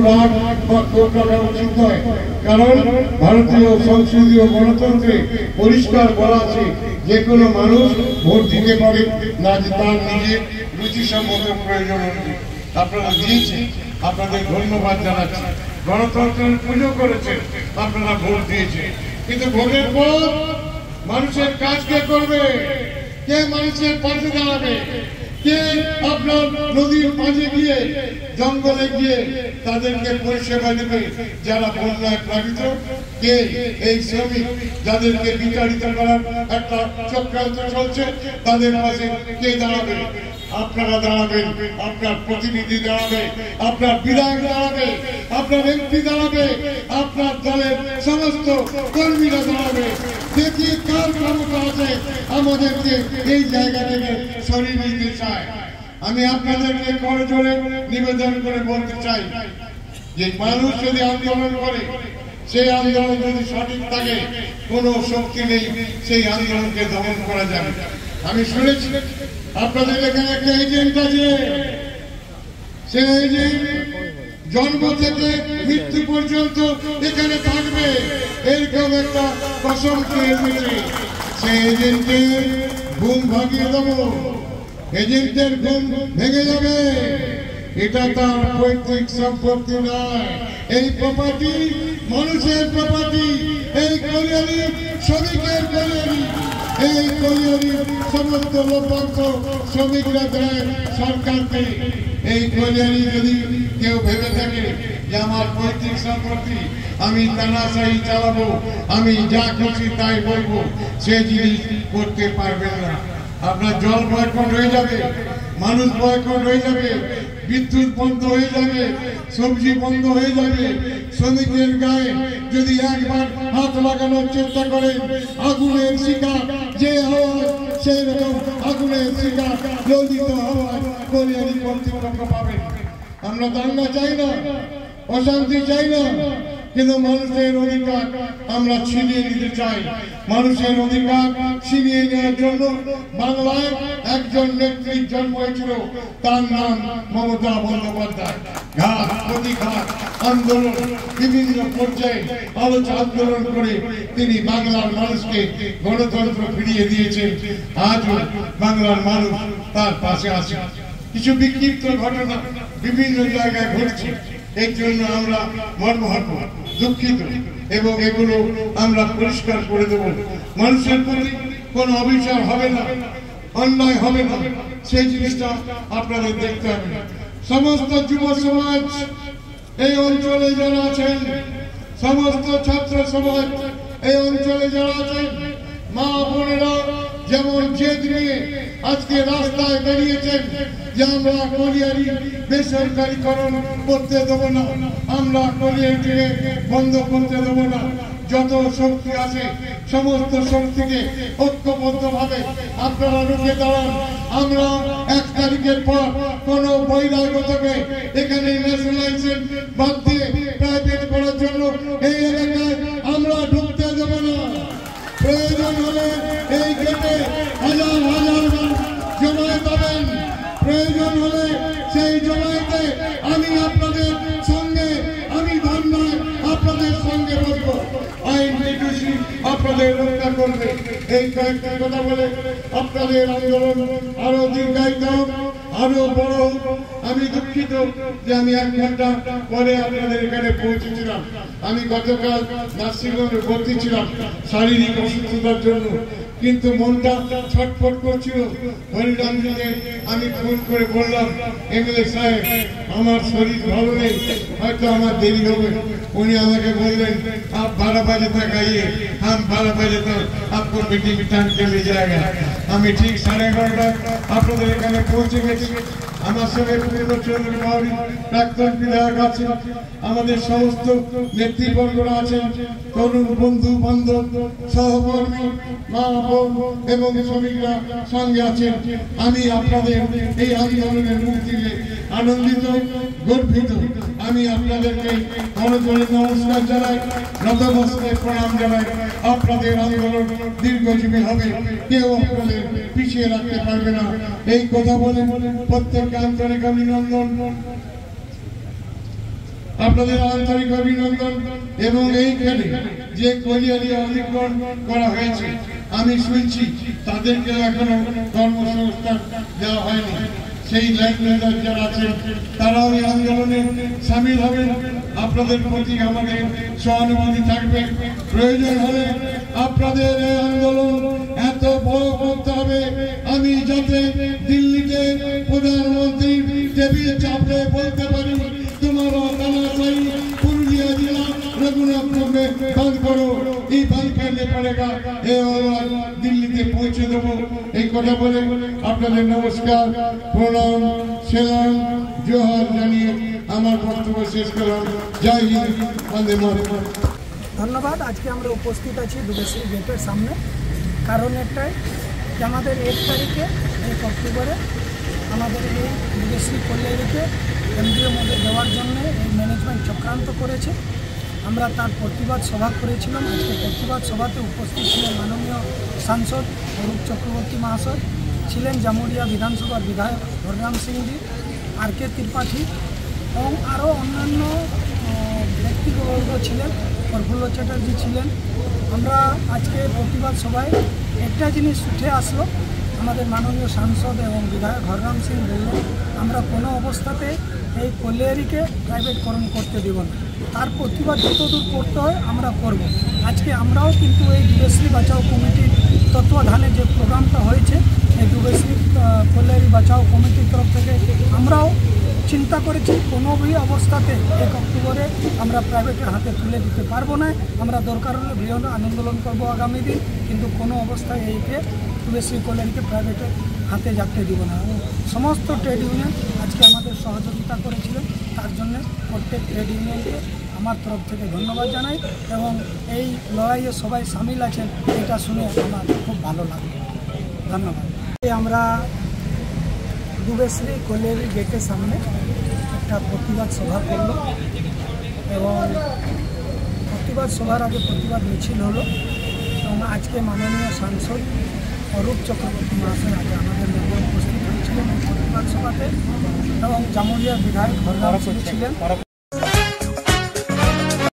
রাগ বা ক্ষোভ রাখা উচিত নয়, কারণ ভারতীয় সংসদীয় গণতন্ত্রে পরিষ্কার বলা আছে যে কোনো মানুষ ভোট দিতে পারে, না যে তার নিজের রুচিসম্মত প্রয়োজন অনুযায়ী। আপনারা দিয়েছেন, আপনাদের ধন্যবাদ জানাচ্ছি। গণতন্ত্রের পুজো করেছেন, আপনারা ভোট দিয়েছেন, কিন্তু ভোটের পর মানুষের কাজ কে করবে? কে মানুষের পাশে দাঁড়াবে? কে আপনার নদীর মাঝে গিয়ে জঙ্গলে গিয়ে তাদেরকে পরিষেবা দেবে যারা বন্যায় প্লাবিত? কে এই শ্রমিক যাদেরকে বিতাড়িত করার একটা চক্রান্ত চলছে, তাদের পাশে কে দাঁড়াবে? আপনারা দাঁড়াবেন, আপনার প্রতিনিধি দাঁড়াবে, আপনার বিধায়ক দাঁড়াবে, আপনার এমপি দাঁড়াবে, আপনার দলের সমস্ত কর্মীরা দাঁড়াবে। দেখি কার ক্ষমতা আছে আমাদেরকে এই জায়গা থেকে সরিয়ে নিতে চায়। আমি আপনাদেরকে করজোড়ে নিবেদন করে বলতে চাই যে মানুষ যদি আন্দোলন করে, সেই আন্দোলন যদি সঠিক থাকে, কোনো শক্তি নেই সেই আন্দোলনকে দমন করা যাবে। আমি শুনেছি আপনাদের এখানে একটা এজেন্ট আছে, সেই এজেন্ট জন্ম থেকে মৃত্যু পর্যন্ত এখানে থাকবে, এরকম একটা কসম খেয়েছে। সেই এজেন্টের ঘুম ভাগিয়ে দেবো, এজেন্টের ঘুম ভেঙে যাবে। এটা তার পৈতৃক সম্পত্তি নয়, এই প্রপার্টি মানুষের প্রপার্টি, এই কলিয়ারি শ্রমিকের কলিয়ারি, এই কলিয়ারির সমস্ত লভ্যাংশ শ্রমিকরা দেয় সরকারকে। এই কলিয়ারি যদি কেউ ভেবে থাকে যে আমার পৈতৃক সম্পত্তি, আমি তানাশাহি চালাবো, আমি যা খুশি তাই বলবো, সে জিনিস করতে পারবেন না। আপনার জল বয়কট হয়ে যাবে, মানুষ বয়কট হয়ে যাবে, বিদ্যুৎ বন্ধ হয়ে যাবে, সবজি বন্ধ হয়ে যাবে। শ্রমিকের গায়ে যদি একবার হাত লাগানোর চেষ্টা করেন, আগুনের শিকা যে হয় সেই রকম আগুনের শিকা জ্বলিত হওয়ার কলিয়ারি কর্তৃপক্ষ পাবেন। আমরা দাঙ্গা চাই না, অশান্তি চাই না, কিন্তু মানুষের অধিকার আমরা ছিনিয়ে নিতে চাই। মানুষের অধিকার ছিনিয়ে নেওয়ার জন্য বাংলায় একজন নেত্রীর জন্ম হয়েছিল, তার নাম মমতা বন্দ্যোপাধ্যায়। ঘাত প্রতিঘাত আন্দোলন বিভিন্ন পর্যায়ে আন্দোলন করে তিনি বাংলার মানুষকে গণতন্ত্র ফিরিয়ে দিয়েছেন। আজও বাংলার মানুষ তার পাশে আছে। কিছু বিক্ষিপ্ত ঘটনা বিভিন্ন জায়গায় ঘটছে, এর জন্য আমরা মর্মাহত, দুঃখিত, এবং এগুলো আমরা পরিষ্কার করে দেব। মানুষের প্রতি কোনো অবিচার হবে না, অন্যায় হবে না, সেই জিনিসটা আপনাদের দেখতে হবে। সমস্ত যুব সমাজ এই অঞ্চলে যারা আছেন, সমস্ত ছাত্র সমাজ এই অঞ্চলে যারা আছেন, মা বোনেরা যেমন জেদ নিয়ে আজকে রাস্তায় বেরিয়েছেন যে আমরা কলিয়ারি বেসরকারীকরণ করতে দেবো না, আমরা কলিয়ারিকে বন্ধ করতে দেবো না। যত শক্তি আছে সমস্ত শক্তিকে ঐক্যবদ্ধভাবে আপনারা রুখে দাঁড়ান। আমরা 1 তারিখের পর কোন বহিরাগতকে এখানে ন্যাশনালাইজেশন বাদ দিয়ে প্রাইভেট করার জন্য এই এলাকায় আমরা ঢুকতে দেবো না। প্রয়োজন হলে এই গেটে হাজার হাজার জমায়েত হবেন, প্রয়োজন হলে সেই জমায়েতে আমি আপনাদের সঙ্গে, আমি ধর্নায় আপনাদের সঙ্গে বসবো, আইন বিদুষী আপনাদের রক্ষা করবে। এই কয়েকটি কথা বলে আপনাদের আন্দোলন আরো দীর্ঘায়িত হোক, আরো বড় হোক। আমি দুঃখিত যে আমি 1 ঘন্টা পরে আপনাদের এখানে পৌঁছেছিলাম। আমি গতকাল নার্সিংহোমে ভর্তি ছিলাম শারীরিক অসুস্থতার জন্য, কিন্তু মনটা ছটফট করছিল। হরিরামজিকে আমি ফোন করে বললাম, এমএলএ সাহেব আমার শরীর ভালো নেই, হয়তো আমার দেরি হবে। উনি আমাকে বললেন, आप 12 बजे तक आइए, हम 12 बजे तक आपको मीटिंग टाइम के ले जाएगा। আমি ঠিক 11:30 আপনাদের এখানে পৌঁছে গেছি। আমার সঙ্গে পূর্ণচন্দ্র বাউরি প্রাক্তন বিধায়ক আছেন, আমাদের সমস্ত নেতৃবর্গরা আছেন, তরুণ বন্ধু বান্ধব সহকর্মী মা বোন এবং শ্রমিকরা সঙ্গে আছেন। আমি আপনাদের এই আন্দোলনের মুক্তিতে আনন্দিত, গর্বিত। আমি আপনাদেরকে করজোড়ে নমস্কার জানাই, নতমস্তকে প্রণাম জানাই। আপনাদের আন্দোলন দীর্ঘজীবী হবে, কেউ আপনাদের পিছিয়ে রাখতে পারবে না। এই কথা বলে প্রত্যেককে আন্তরিক অভিনন্দন। আপনাদের আন্তরিক অভিনন্দন। এবং এইখানে যে কলিয়ারি অধিগ্রহণ করা হয়েছে আমি শুনছি তাদেরকে এখনো কর্মসংস্থান দেওয়া হয়নি। সেই ল্যান্ডলেদার যারা আছেন তারাও এই আন্দোলনে সামিল হবেন। আপনাদের প্রতি আমাদের সহানুভূতি থাকবে। প্রয়োজন হলে আপনাদের এই আন্দোলন এত বড় করতে হবে আমি যাতে দিল্লিতে প্রধানমন্ত্রীর টেবিল চাপড়ে বলতে পারি তোমারা তানাশাই পুরুলিয়া জেলা रघुनाथपुर में बंद करो, ये बंद करने पड़ेगा। ये और दिल्ली के पहुंचे देवो एक কথা বলে আপনাদের নমস্কার, প্রণাম, সেলাম, জোহার জানিয়ে আমার বক্তব্য শেষ করলাম। জয় হিন্দ, বন্দে মাতরম। ধন্যবাদ। আজকে আমরা উপস্থিত আছি দুবেশ্রী গেটের সামনে। কারণ একটাই যে আমাদের 1 তারিখে 1 অক্টোবরে আমাদের এই দুবেশ্রী কল্যাণীকে কেন্দ্রীয় মধ্যে দেওয়ার জন্য এই ম্যানেজমেন্ট চক্রান্ত করেছে। আমরা তার প্রতিবাদ সভা করেছিলাম। আজকে প্রতিবাদ সভাতে উপস্থিত ছিলেন মাননীয় সাংসদ অরূপ চক্রবর্তী মহাশয়, ছিলেন জামুরিয়া বিধানসভার বিধায়ক হররাম সিংজি, আর কে ত্রিপাঠী এবং আরও অন্যান্য ব্যক্তিবর্গ ছিলেন, প্রফুল্ল চ্যাটার্জি ছিলেন। আমরা আজকে প্রতিবাদ সভায় একটা জিনিস উঠে আসলো, আমাদের মাননীয় সাংসদ এবং বিধায়ক হররাম সিং বললেন আমরা কোনো অবস্থাতে এই কল্যাণীকে প্রাইভেটকরণ করতে দেব না। তার প্রতিবাদ যতদূর করতে হয় আমরা করব। আজকে আমরাও কিন্তু এই দুবেশ্রী বাঁচাও কমিটির তত্ত্বাবধানে যে প্রোগ্রামটা হয়েছে এই দুবেশ্রী কল্যাণী বাঁচাও কমিটির তরফ থেকে আমরাও চিন্তা করেছি কোনোই অবস্থাতে 1 অক্টোবরে আমরা প্রাইভেটের হাতে তুলে দিতে পারবো না। আমরা দরকার হলে বৃহৎ আন্দোলন করবো আগামী দিন, কিন্তু কোনো অবস্থায় এইকে দুবেশ্রী কল্যাণীকে প্রাইভেটের হাতে যাতে দিব না। সমস্ত ট্রেড ইউনিয়ন আজকে আমাদের সহযোগিতা করেছিলেন, তার জন্য প্রত্যেক ট্রেড ইউনিয়নকে আমার তরফ থেকে ধন্যবাদ জানাই এবং এই লড়াইয়ে সবাই সামিল আছেন এটা শুনে আমার খুব ভালো লাগলো। ধন্যবাদ। আমরা দুবেশ্রী কল্যাণী গেটের সামনে একটা প্রতিবাদ সভা করল এবং প্রতিবাদ সভার আগে প্রতিবাদ মিছিল হলো এবং আজকে মাননীয় সাংসদ অরূপ চক্রবর্তী মহাশয় আগে আমাদের মধ্যে উপস্থিত হয়েছিলেন এই প্রতিবাদ সভাতে এবং জামুরিয়ার বিধায়ক হররাম সিং ছিলেন।